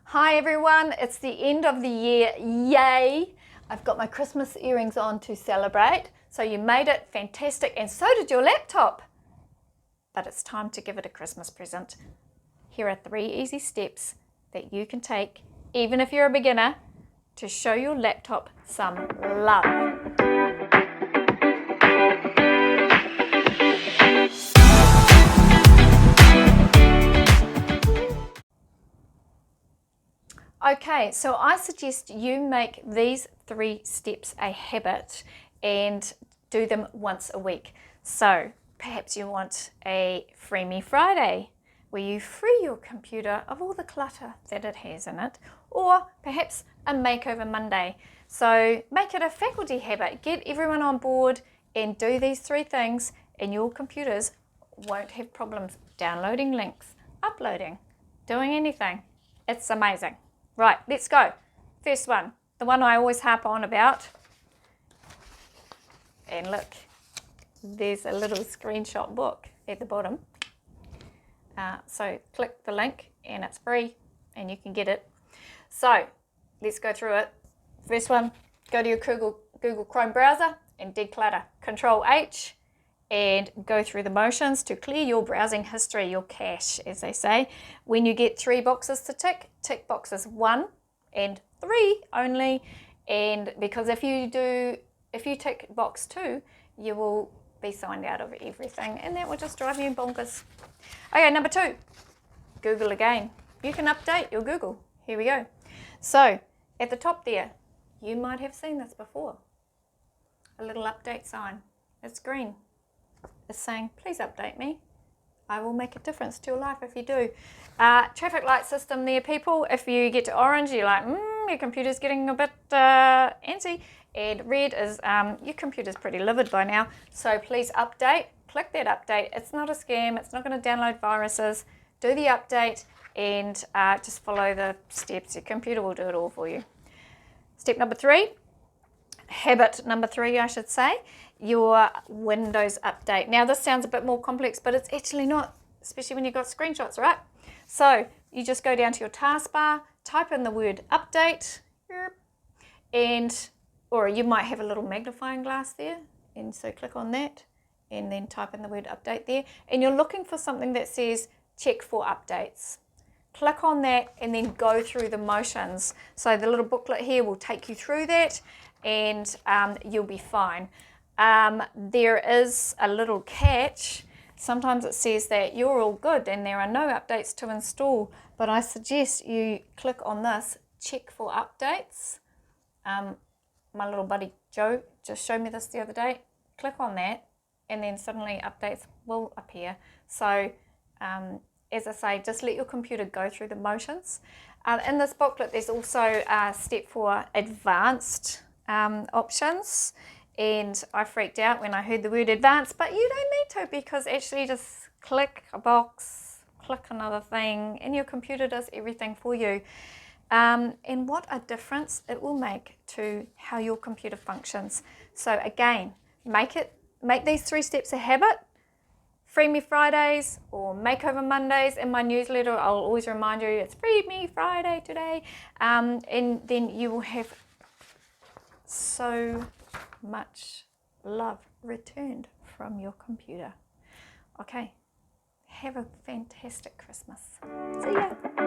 Hi everyone, it's the end of the year, yay! I've got my Christmas earrings on to celebrate, so you made it fantastic and so did your laptop. But it's time to give it a Christmas present. Here are 3 easy steps that you can take, even if you're a beginner, to show your laptop some love. Okay, so I suggest you make these 3 steps a habit and do them once a week. So perhaps you want a Free Me Friday where you free your computer of all the clutter that it has in it, or perhaps a Makeover Monday. So make it a faculty habit, get everyone on board and do these 3 things and your computers won't have problems downloading links, uploading, doing anything. It's amazing. Right, let's go. First one, the one I always harp on about. And look, there's a little screenshot book at the bottom. So click the link and it's free and you can get it. So let's go through it. First one, go to your Google Chrome browser and declutter. Control H and go through the motions to clear your browsing history, your cache, as they say. When you get 3 boxes to tick, tick boxes 1 and 3 only. And because if you tick box 2, you will be signed out of everything and that will just drive you bonkers. Okay, number 2, Google again. You can update your Google. Here we go. So at the top there, you might have seen this before. A little update sign. It's green. It's saying, please update me. I will make a difference to your life if you do. Traffic light system there, people. If you get to orange, you're like, your computer's getting a bit antsy. And red is, your computer's pretty livid by now. So please update. Click that update. It's not a scam. It's not going to download viruses. Do the update and just follow the steps. Your computer will do it all for you. Step number 3. Habit number 3, I should say, your Windows update. Now this sounds a bit more complex, but it's actually not, especially when you've got screenshots, right? So you just go down to your taskbar, type in the word update, or you might have a little magnifying glass there, and so click on that, and then type in the word update there, and you're looking for something that says check for updates. Click on that and then go through the motions. So the little booklet here will take you through that and you'll be fine. There is a little catch. Sometimes it says that you're all good and there are no updates to install, but I suggest you click on this, check for updates. My little buddy Joe just showed me this the other day. Click on that and then suddenly updates will appear. So as I say, just let your computer go through the motions. In this booklet, there's also a step for advanced options. And I freaked out when I heard the word advanced, but you don't need to because actually just click a box, click another thing, and your computer does everything for you. And what a difference it will make to how your computer functions. So again, make these 3 steps a habit. Free Me Fridays or Makeover Mondays. In my newsletter, I'll always remind you it's Free Me Friday today. And then you will have so much love returned from your computer. Okay, have a fantastic Christmas. See ya.